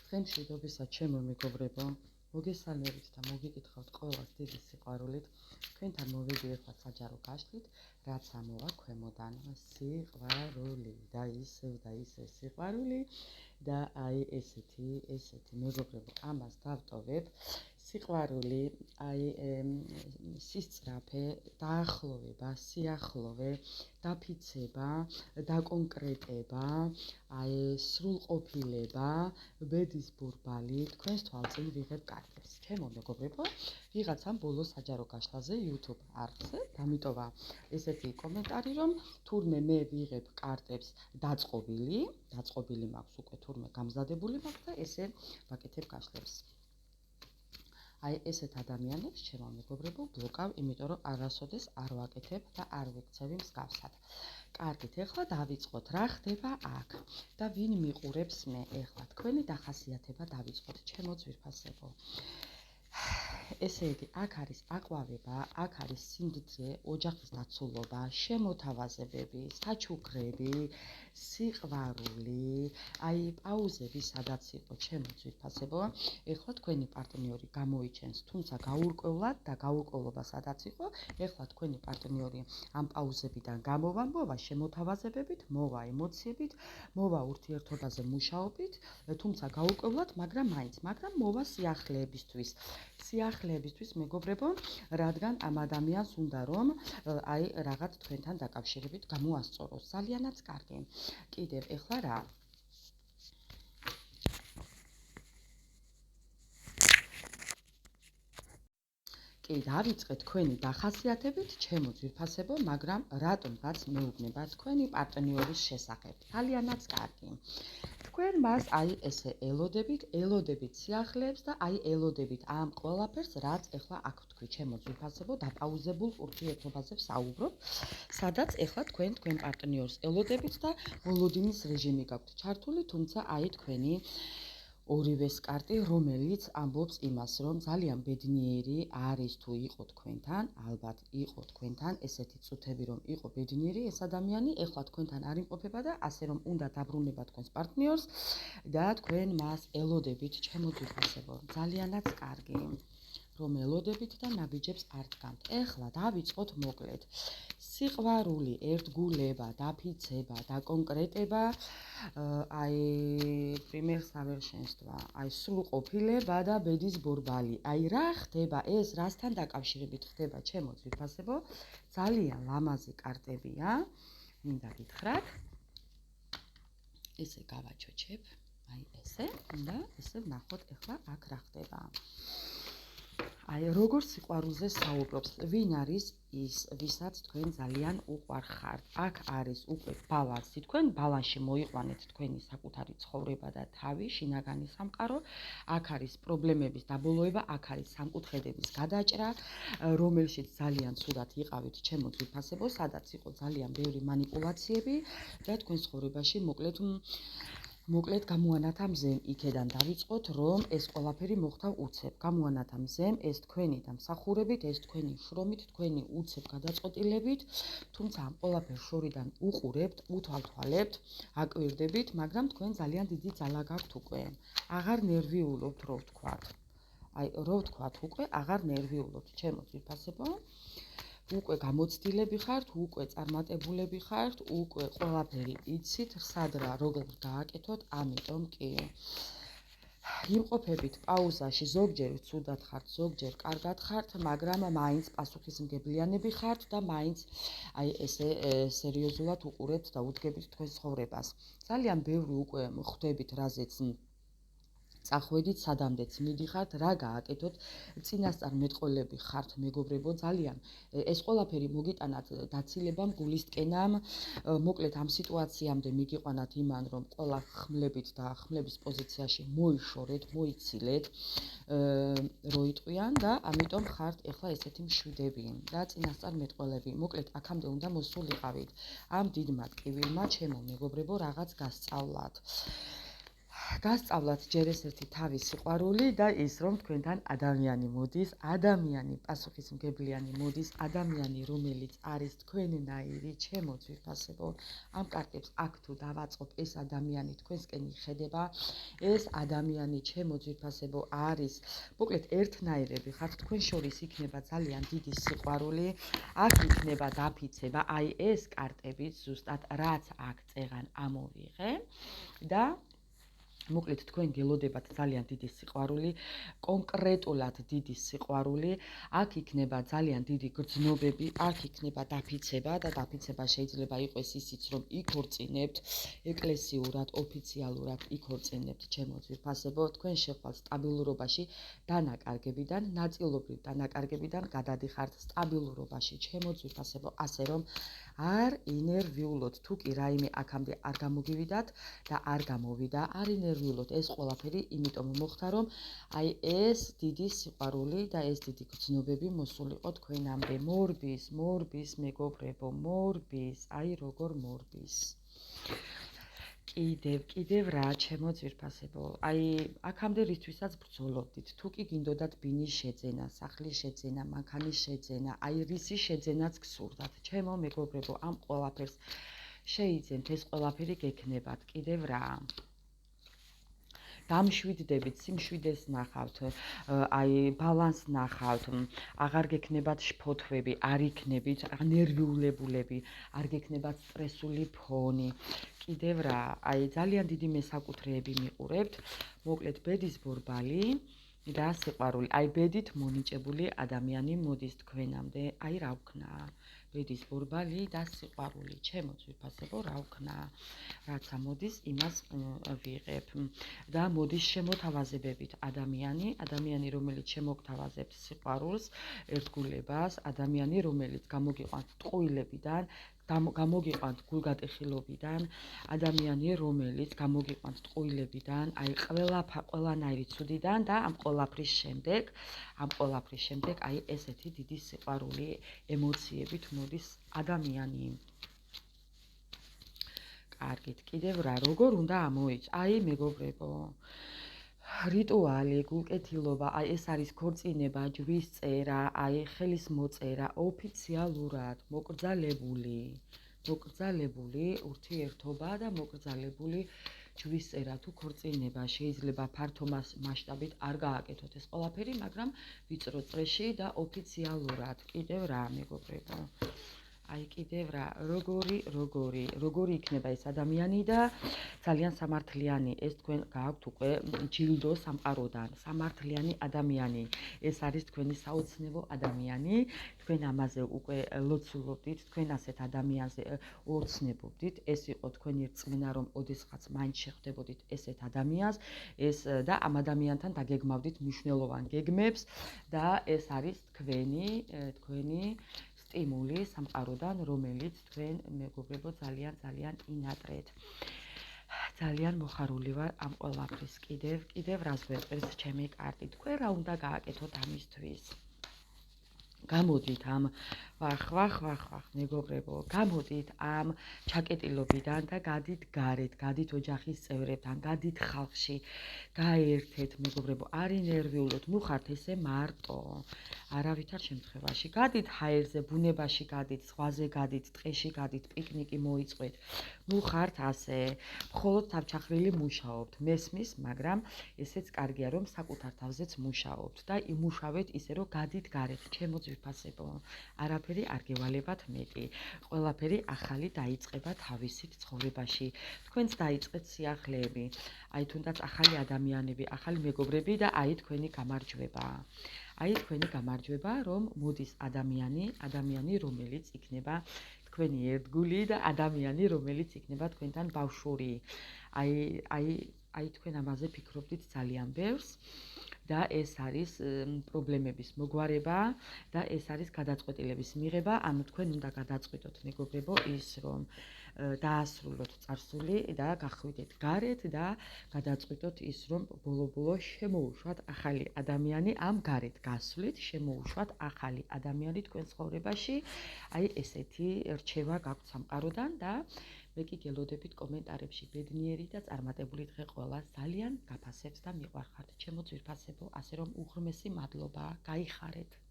თქვენ მშვიდობისა ჩემო მეგობრებო, მოგესალმებით და მოგიკითხავთ ყოველას დიდი სიყვარულით. თქვენთან მოვედი ახლა საჯარო გაშლით, რაც ამოვა ქვემოდან სიყვარული და ისევ სიყვარული და აი ესეთი მეგობრებო, ამას დავტოვებ. სიყვარული, სისწრაფე, დაახლოვება, სიახლოვე, დაფიცება, დაკონკრეტება, სრულყოფილება, ბედის ბურბალი, თქვენს თვალწინ ვიღებ კარტებს. ჩემო მეგობრებო, ვიღაცამ ბოლოს საჯარო გაშლაზე YouTube არხზე დამიტოვა ესეთი კომენტარი, რომ თურმე მე ვიღებ კარტებს დაწყობილი მაქვს უკვე, თურმე გამზადებული მაქვს და ესე ვაკეთებ გაშლებს. აი ესეთ ადამიანებს ჩემო მეგობრებო ბლოკავ, იმიტომ რომ არასოდეს არ ვაკეთებ და არ ვიქცევი მსგავსად. კარგით, ეხლა დავიწყოთ, რა ხდება აქ და ვინ მიყურებს მე ეხლა. თქვენი დახასიათება დავიწყოთ, ჩემო ძვირფასებო. ესე იგი, აქ არის აყვავება, აქ არის სიმდიდრე, ოჯახის დაცულობა, შემოთავაზებები, საჩუქრები, სიყვარული, აი პაუზები სადაც იყო, ჩემო ძვირფასებო. ეხლა თქვენი პარტნიორი გამოიჩენს, თუმცა გაურკვევლად და გაურკვევლობა სადაც იყო, ეხლა თქვენი პარტნიორი ამ პაუზებიდან გამოვა, მოვა შემოთავაზებებით, მოვა ემოციებით, მოვა ურთიერთობაზე მუშაობით, თუმცა გაურკვევლად, მაგრამ მოვა სიახლეებისთვის. სიახლეებისთვის მეგობრებო, რადგან ამ ადამიანს უნდა რომ აი რაღაც თქვენთან დაკავშირებით გამოასწოროს. ძალიანაც კარგი. კიდევ ეხლა რა? კი, დავიწყეთ თქვენი დახასიათებით, ჩემო ძვირფასებო, მაგრამ რატომღაც მეუბნება თქვენი პარტნიორის შესახებ. ძალიანაც კარგი. თქვენ მას აი ესე ელოდებით სიახლეებს და აი ელოდებით ამ ყველაფერს, რაც ეხლა აქ თქვი, ჩემო ძვირფასებო, დაპაუზებულ ურთიერთობაზე ვსაუბრობ, სადაც ეხლა თქვენ პარტნიორს ელოდებით და მოლოდინის რეჟიმი გაქვთ ჩართული, თუმცა აი თქვენი ორივეს კარტი, რომელიც ამბობს იმას, რომ ძალიან ბედნიერი არის თუ იყო თქვენთან, ალბათ იყო თქვენთან ესეთი წუთები, რომ იყო ბედნიერი ეს ადამიანი, ეხლა თქვენთან არ იმყოფება და ასე რომ უნდა დაბრუნება თქვენს პარტნიორს და თქვენ მას ელოდებით, ჩემო ძვირფასებო. ძალიანაც კარგი. რომ ელოდებით და ნაბიჯებს არ დგამთ. ეხლა დავიწყოთ მოკლედ. სიყვარული, ერთგულება, დაფიცება, დაკონკრეტება, აი პრიმერ საвершенства, აი სრულყოფილება და ბედის ბურბალი. აი რა ხდება ეს, რასთან დაკავშირებით ხდება, ჩემო ძვირფასებო? ძალიან ლამაზი კარტებია. მინდა გითხრათ. ესე გავაჩოჩებ, აი ესე და ესე ვნახოთ ეხლა აქ რა ხდება. აი როგორ სიყვარულზე საუბრობს, ვინ არის ის, ვისაც თქვენ ძალიან უყვარხართ. აქ არის უკვე ბალანსი, თქვენ ბალანსში მოიყვანეთ თქვენი საკუთარი ცხოვრება და თავი, შინაგანი სამყარო. აქ არის პრობლემების დაბოლოება, აქ არის სამკუთხედების გადაჭრა, რომელშიც ძალიან ცუდად იყავით, ჩემო ძვირფასებო, სადაც იყო ძალიან ბევრი манипуляციები და თქვენ ცხოვრებაში მოკლედ გამოანათა მზემ, იქედან დავიწყოთ, რომ ეს ყველაფერი მოხდა უცებ. გამოანათა მზემ, ეს თქვენი დამსახურებით, ეს თქვენი შრომით, თქვენი უცებ გადაწყვეტილებით, თუმცა ამ ყველაფერს შორიდან უყურებთ, უთვალთვალებთ, აკვირდებით, მაგრამ თქვენ ძალიან დიდი ძალა გაქვთ უკვე. აღარ ნერვიულობთ, რო ვთქვათ. აი, რო ვთქვათ, უკვე აღარ ნერვიულობთ, ჩემო ძვირფასებო. უკვე გამოცდილები ხართ, უკვე წარმატებულები ხართ, უკვე ყველაფერი იცით, სად რა როგორ გააკეთოთ, ამიტომ კი. იმყოფებით პაუზაში, ზოგჯერ ცუდად ხართ, ზოგჯერ კარგად ხართ, მაგრამ მაინც პასუხისმგებლიანები ხართ და მაინც აი ესე სერიოზულად უყურებთ და უდგებით თქვენ ცხოვრებას. ძალიან ბევრი უკვე ხვდებით, რაზეც წახვედით, სადამდეც მიდიხართ, რა გააკეთოთ, წინასწარ მეტყველები ხართ, მეგობრებო, ძალიან ეს ყველაფერი მოგიტანათ დაცილებამ, გულისტკენამ, მოკლედ ამ სიტუაციამდე მიგიყვანათ იმან, რომ ყველა ხმლებით და ხმლების პოზიციაში მოიშორეთ, მოიცილეთ, რო იტყვიან და ამიტომ ხართ ეხლა ესეთი მშვიდები და წინასწარ მეტყველები. მოკლედ აქამდე უნდა მოსულიყავით. ამ დიდმა ტკივილმა, ჩემო მეგობრებო, რაღაც გასწავლათ. გასწავლათ ჯერ ესეთი თავის სიყვარული და ის რომ თქვენთან ადამიანი მოდის, ადამიანი პასუხისმგებლიანი მოდის, ადამიანი რომელიც არის თქვენნაირი, ჩემო ძვირფასებო, ამ კარტებს აქ თუ დავაწყობ, ეს ადამიანი თქვენსკენ იხედება, ეს ადამიანი ჩემო ძვირფასებო არის, მოკლედ ერთნაირები ხართ, თქვენ შორის იქნება ძალიან დიდი სიყვარული, აქ იქნება დაფიცება, აი ეს კარტებიც ზუსტად რაც აქ წეღან ამოვიღე და მოკლედ თქვენ გელოდებათ ძალიან დიდი სიყვარული, კონკრეტულად დიდი სიყვარული, აქ იქნება ძალიან დიდი გრძნობები, აქ იქნება დაფიცება და დაფიცება შეიძლება იყოს ისიც, რომ იქორწინებთ ეკლესიურად, ოფიციალურად იქორწინებთ, ჩემო ძვირფასებო, თქვენ შეხვალთ სტაბილურობაში დანაკარგებიდან, ნაწილობრივ დანაკარგებიდან გადადიხართ სტაბილურობაში, ჩემო ძვირფასებო, ასე რომ არ ინერვიულოთ, თუ კი რაიმე აქამდე არ გამოგივიდათ და არ გამოვიდა, არ ინერვიულოთ ეს ყველაფერი, იმიტომ მოხდა, რომ აი ეს დიდი სიყვარული და ეს დიდი გრძნობები მოსულიყო თქვენამდე. მორბის, მეგობრებო, მორბის, აი როგორ მორბის. კიდევ რა, ჩემო ძვირფასებო, აი აქამდე რითვისაც ბრძოლობდით, თუ კი გინდოდათ ბინის შეძენა, სახლის შეძენა, მანქანის შეძენა, აი რისი შეძენაც გსურდათ, ჩემო მეგობრებო, ამ ყველაფერს შეიძენთ, ეს ყველაფერი გექნებათ, კიდევ რა. დამშვიდდებით, სიმშვიდეს ნახავთ, აი ბალანსს ნახავთ, აღარ გექნებათ შფოთვები, არ იქნებით ნერვიულებულები, არ გექნებათ სტრესული ფონი. კიდევ რა, აი ძალიან დიდი მესაკუთრეები მიყურებთ, მოკლედ ბედის ბორბალი და სიყვარული. აი ბედით მონიჭებული ადამიანი მოდის თქვენამდე, აი რა ვქნა. ბედის ბორბალი და სიყვარული, ჩემო ძვირფასებო, რა ვქნა. რაცა მოდის, იმას ვიღებ. და მოდის შემოთავაზებებით ადამიანი, რომელიც შემოგთავაზებს სიყვარულს, ერთგულებას, ადამიანი, რომელიც გამოგიყვანთ ტყუილებიდან, გამოგიყვანთ გულგატეხილობიდან, ადამიანი, რომელიც გამოგიყვანთ ტყუილებიდან, აი ყველანაირი ცუდიდან და ამ ყველაფრის შემდეგ, აი ესეთი დიდი სიყვარული ემოციებით მოდის ადამიანი. კარგით, კიდევ რა, როგორ უნდა ამოიც? აი მეგობრებო, რიტუალი, გულკეთილობა, აი ეს არის ქორწინება, ჯვრის წერა, აი ხელის მოწერა, ოფიციალურად, მოკრძალებული ურთიერთობა და მოკრძალებული ჯვრის წერა თუ ქორწინება შეიძლება ფართო მასშტაბით არ გააკეთოთ ეს ყველაფერი, მაგრამ ვიწრო წრეში და ოფიციალურად. კიდევ რა, მეგობრებო. აი კიდევ რა, როგორი იქნება ეს ადამიანი და ძალიან სამართლიანი, ეს თქვენ გააქვთ უკვე ჯილდო სამყაროდან, სამართლიანი ადამიანი, ეს არის თქვენი საოცნებო ადამიანი, თქვენ ამაზე უკვე ლოცულობდით, თქვენ ასეთ ადამიანზე ოცნებობდით, ეს იყო თქვენი რწმენა, რომ ოდესღაც მაინც შეხვდებოდით ესეთ ადამიანს, და ამ ადამიანთან დაგეგმავდით მნიშვნელოვან გეგმებს და ეს არის თქვენი სტიმული სამყაროდან, რომელიც თქვენ მეგობრებო ძალიან ინატრეთ. ძალიან მოხარული ვარ ამ ყველაფრის. კიდევ რას ვერყევს ჩემი კარტი. თქვენ რა უნდა გააკეთოთ ამისთვის? გამოდით ამ ვახ, მეგობრებო, გამოდით ამ ჩაკეტილობიდან და გადით გარეთ, გადით ოჯახის წევრებთან, გადით ხალხში, გაერთეთ, მეგობრებო, არ ინერვიულოთ, ნუ ხართ ესე მარტო, არავითარ შემთხვევაში, გადით ჰაერზე, ბუნებაში გადით, ზღვაზე გადით, ტყეში გადით, პიკნიკი მოიწყეთ, ნუ ხართ ასე, მხოლოდ თავჩახრილი მუშაობთ, მესმის, მაგრამ ესეც კარგია, რომ საკუთარ თავზეც მუშაობთ და იმუშავეთ ისე, რომ გადით გარეთ, ჩემო ძვირფასებო, არაფერი არ გევალებათ მეტი, ყველაფერი ახალი დაიწყება თავისით ცხოვრებაში, თქვენც დაიწყეთ სიახლეები, აი თუნდაც ახალი ადამიანები, ახალი მეგობრები და აი თქვენი გამარჯვება, რომ მოდის ადამიანი, რომელიც იქნება თქვენი ერთგული და ადამიანი, რომელიც იქნება თქვენთან ბავშვური, აი თქვენ ამაზე ფიქრობდით ძალიან ბევრს და ეს არის პრობლემების მოგვარება და ეს არის გადაწყვეტილების მიღება, ანუ თქვენ უნდა გადაწყვიტოთ, მეგობრებო, ის რომ დაასრულოთ წარსული და გახვიდეთ გარეთ და გადაწყვიტოთ ის, რომ ბოლო-ბოლო შემოუშვათ ახალი ადამიანი, ამ გარეთ გასვლით შემოუშვათ ახალი ადამიანი თქვენ ცხოვრებაში. აი ესეთი რჩევა გაქვთ სამყაროდან და მე კი გელოდებით კომენტარებში ბედნიერი და წარმატებული დღე ყველას ძალიან გაფასებს და მიყვარხართ. ჩემო ძვირფასებო, ასე რომ უღრმესი მადლობა, გაიხარეთ.